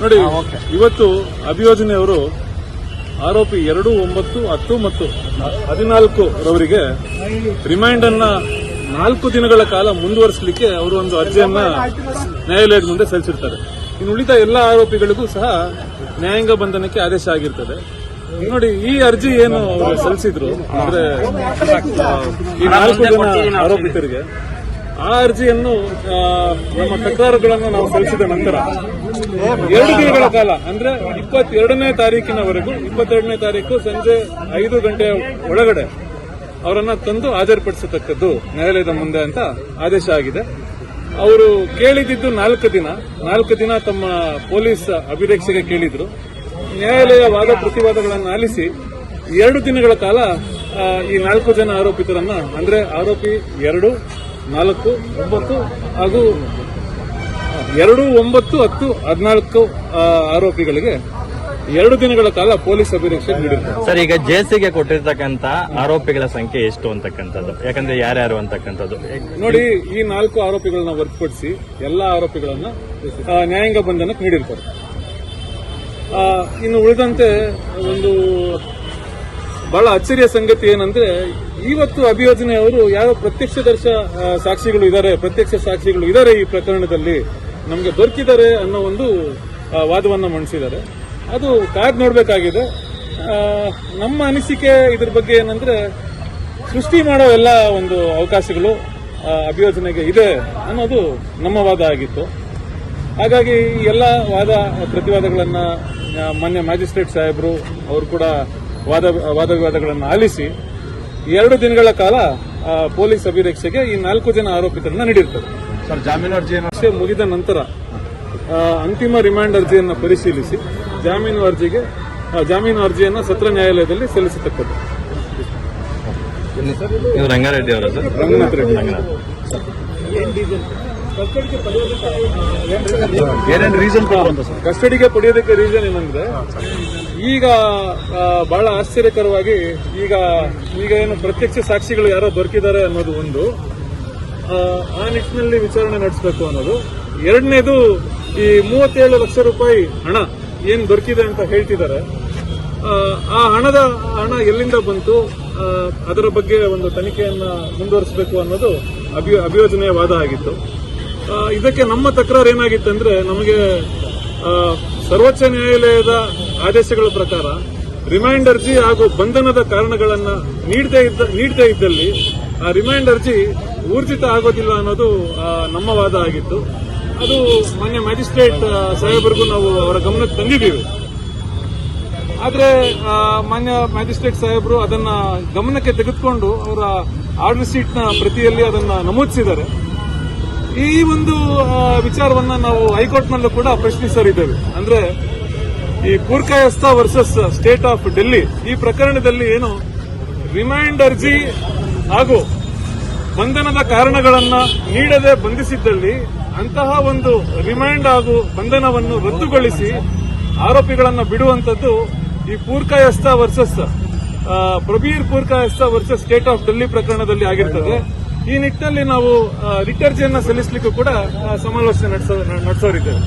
ನೋಡಿ, ಇವತ್ತು ಅಭಿಯೋಜನೆಯವರು ಆರೋಪಿ 2, 9, 10 ಮತ್ತು 14 ರವರಿಗೆ ರಿಮೈಂಡ್ ಅನ್ನ 4 ದಿನಗಳ ಕಾಲ ಮುಂದುವರಿಸಲಿಕ್ಕೆ ಅವರು ಒಂದು ಅರ್ಜಿಯನ್ನ ನ್ಯಾಯಾಲಯದ ಮುಂದೆ ಸಲ್ಲಿಸಿರ್ತಾರೆ. ಇನ್ನು ಉಳಿದ ಎಲ್ಲಾ ಆರೋಪಿಗಳಿಗೂ ಸಹ ನ್ಯಾಯಾಂಗ ಬಂಧನಕ್ಕೆ ಆದೇಶ ಆಗಿರ್ತದೆ. ನೋಡಿ, ಈ ಅರ್ಜಿ ಏನು ಅವರು ಸಲ್ಲಿಸಿದ್ರು ಅಂದ್ರೆ ಈ 4 ಜನ ಆರೋಪಿತರಿಗೆ ಆ ಅರ್ಜಿಯನ್ನು ನಮ್ಮ ತಕರಾರುಗಳನ್ನು ನಾವು ಸಲ್ಲಿಸಿದ ನಂತರ 2 ದಿನಗಳ ಕಾಲ ಅಂದ್ರೆ 22ನೇ ತಾರೀಕಿನವರೆಗೂ 22ನೇ ತಾರೀಕು ಸಂಜೆ 5 ಗಂಟೆಯ ಒಳಗಡೆ ಅವರನ್ನ ತಂದು ಹಾಜರುಪಡಿಸತಕ್ಕದ್ದು ನ್ಯಾಯಾಲಯದ ಮುಂದೆ ಅಂತ ಆದೇಶ ಆಗಿದೆ. ಅವರು ಕೇಳಿದ್ದು 4 ದಿನ ತಮ್ಮ ಪೊಲೀಸ್ ಅಭಿರಕ್ಷೆಗೆ ಕೇಳಿದ್ರು. ನ್ಯಾಯಾಲಯ ವಾದ ಪ್ರತಿವಾದಗಳನ್ನು ಆಲಿಸಿ 2 ದಿನಗಳ ಕಾಲ ಈ 4 ಜನ ಆರೋಪಿತರನ್ನ ಅಂದ್ರೆ ಆರೋಪಿ 2, 4, 9 ಹಾಗೂ 2, 9, 10, 14 ಆರೋಪಿಗಳಿಗೆ 2 ದಿನಗಳ ಕಾಲ ಪೊಲೀಸ್ ಅಭಿರಕ್ಷೆ ನೀಡಿದ್ದಾರೆ. ಸರ್, ಈಗ ಜೆಸಿಗೆ ಕೊಟ್ಟಿರ್ತಕ್ಕಂಥ ಆರೋಪಿಗಳ ಸಂಖ್ಯೆ ಎಷ್ಟು ಅಂತಕ್ಕಂಥದ್ದು, ಯಾಕಂದ್ರೆ ಯಾರ್ಯಾರು ಅಂತಕ್ಕಂಥದ್ದು ನೋಡಿ, ಈ 4 ಆರೋಪಿಗಳನ್ನ ಹೊರತುಪಡಿಸಿ ಎಲ್ಲಾ ಆರೋಪಿಗಳನ್ನ ನ್ಯಾಯಾಂಗ ಬಂಧನಕ್ಕೆ ನೀಡಿರ್ತಾರೆ. ಇನ್ನು ಉಳಿದಂತೆ ಒಂದು ಬಹಳ ಅಚ್ಚರಿಯ ಸಂಗತಿ ಏನಂದ್ರೆ, ಇವತ್ತು ಅಭಿಯೋಜನೆಯವರು ಯಾವ ಪ್ರತ್ಯಕ್ಷ ಸಾಕ್ಷಿಗಳು ಇದ್ದಾರೆ ಈ ಪ್ರಕರಣದಲ್ಲಿ ನಮಗೆ ದೊರಕಿದ್ದಾರೆ ಅನ್ನೋ ಒಂದು ವಾದವನ್ನ ಮಂಡಿಸಿದ್ದಾರೆ. ಅದು ಕಾದ್ ನೋಡಬೇಕಾಗಿದೆ. ನಮ್ಮ ಅನಿಸಿಕೆ ಇದ್ರ ಬಗ್ಗೆ ಏನಂದ್ರೆ, ಸೃಷ್ಟಿ ಮಾಡೋ ಎಲ್ಲ ಒಂದು ಅವಕಾಶಗಳು ಅಭಿಯೋಜನೆಗೆ ಇದೆ ಅನ್ನೋದು ನಮ್ಮ ವಾದ ಆಗಿತ್ತು. ಹಾಗಾಗಿ ಎಲ್ಲ ವಾದ ಪ್ರತಿವಾದಗಳನ್ನ ಮಾನ್ಯ ಮ್ಯಾಜಿಸ್ಟ್ರೇಟ್ ಸಾಹೇಬರು ಅವರು ಕೂಡ ವಾದ ವಿವಾದಗಳನ್ನು ಆಲಿಸಿ 2 ದಿನಗಳ ಕಾಲ ಪೊಲೀಸ್ ಅಭಿರಕ್ಷೆಗೆ ಈ 4 ಜನ ಆರೋಪಿತರನ್ನ ನೀಡಿರ್ತಾರೆ. ಸರ್, ಜಾಮೀನು ಅರ್ಜಿ ಮುಗಿದ ನಂತರ ಅಂತಿಮ ರಿಮಾಂಡ್ ಅರ್ಜಿಯನ್ನು ಪರಿಶೀಲಿಸಿ ಜಾಮೀನು ಅರ್ಜಿಯನ್ನು ಸತ್ರ ನ್ಯಾಯಾಲಯದಲ್ಲಿ ಸಲ್ಲಿಸತಕ್ಕದ್ದು. ರಂಗಾರೆಡ್ಡಿ ಅವರ ಸರ್, ರಂಗನಾಥ್ ರೆಡ್ಡಿ. ಏನೇನು ರೀಸನ್ ಕಸ್ಟಡಿಗೆ ಪಡೆಯೋದಕ್ಕೆ ರೀಸನ್ ಏನಂದ್ರೆ, ಈಗ ಬಹಳ ಆಶ್ಚರ್ಯಕರವಾಗಿ ಈಗ ಏನು ಪ್ರತ್ಯಕ್ಷ ಸಾಕ್ಷಿಗಳು ಯಾರೋ ದೊರಕಿದ್ದಾರೆ ಅನ್ನೋದು ಒಂದು, ಆ ನಿಟ್ಟಿನಲ್ಲಿ ವಿಚಾರಣೆ ನಡೆಸಬೇಕು ಅನ್ನೋದು. ಎರಡನೇದು, ಈ 37 ಲಕ್ಷ ರೂಪಾಯಿ ಹಣ ಏನ್ ದೊರಕಿದೆ ಅಂತ ಹೇಳ್ತಿದ್ದಾರೆ, ಆ ಹಣ ಎಲ್ಲಿಂದ ಬಂತು, ಅದರ ಬಗ್ಗೆ ಒಂದು ತನಿಖೆಯನ್ನ ಮುಂದುವರಿಸಬೇಕು ಅನ್ನೋದು ಅಭಿಯೋಜನೆಯ ವಾದ ಆಗಿತ್ತು. ಇದಕ್ಕೆ ನಮ್ಮ ತಕರಾರು ಏನಾಗಿತ್ತಂದ್ರೆ, ನಮಗೆ ಸರ್ವೋಚ್ಚ ನ್ಯಾಯಾಲಯದ ಆದೇಶಗಳ ಪ್ರಕಾರ ರಿಮೈಂಡ್ ಅರ್ಜಿ ಹಾಗೂ ಬಂಧನದ ಕಾರಣಗಳನ್ನ ನೀಡದೇ ಇದ್ದಲ್ಲಿ ಆ ರಿಮೈಂಡ್ ಅರ್ಜಿ ಊರ್ಜಿತ ಆಗೋದಿಲ್ಲ ಅನ್ನೋದು ನಮ್ಮ ವಾದ ಆಗಿತ್ತು. ಅದು ಮಾನ್ಯ ಮ್ಯಾಜಿಸ್ಟ್ರೇಟ್ ಸಾಹೇಬರಿಗೂ ನಾವು ಅವರ ಗಮನಕ್ಕೆ ತಂದಿದ್ದೀವಿ. ಆದ್ರೆ ಮಾನ್ಯ ಮ್ಯಾಜಿಸ್ಟ್ರೇಟ್ ಸಾಹೇಬರು ಅದನ್ನ ಗಮನಕ್ಕೆ ತೆಗೆದುಕೊಂಡು ಅವರ ಆರ್ಡರ್ ಶೀಟ್ ನ ಪ್ರತಿಯಲ್ಲಿ ಅದನ್ನ ನಮೂದಿಸಿದ್ದಾರೆ. ಈ ಒಂದು ವಿಚಾರವನ್ನ ನಾವು ಹೈಕೋರ್ಟ್ನಲ್ಲೂ ಕೂಡ ಪ್ರಶ್ನಿಸಲಿದ್ದೇವೆ. ಅಂದ್ರೆ ಈ Purkayastha versus state of Delhi ಈ ಪ್ರಕರಣದಲ್ಲಿ ಏನು ರಿಮೈಂಡ್ ಅರ್ಜಿ ಹಾಗೂ ಬಂಧನದ ಕಾರಣಗಳನ್ನ ನೀಡದೆ ಬಂಧಿಸಿದ್ದಲ್ಲಿ ಅಂತಹ ಒಂದು ರಿಮೈಂಡ್ ಹಾಗೂ ಬಂಧನವನ್ನು ರದ್ದುಗೊಳಿಸಿ ಆರೋಪಿಗಳನ್ನ ಬಿಡುವಂತದ್ದು ಈ Purkayastha versus Prabir Purkayastha versus state of Delhi ಪ್ರಕರಣದಲ್ಲಿ ಆಗಿರ್ತದೆ. ಈ ನಿಟ್ಟಿನಲ್ಲಿ ನಾವು ರಿಟ್ ಅರ್ಜಿಯನ್ನ ಸಲ್ಲಿಸಲಿಕ್ಕೂ ಕೂಡ ಸಮಾಲೋಚನೆ ನಡೆಸೋರಿದ್ದೇವೆ.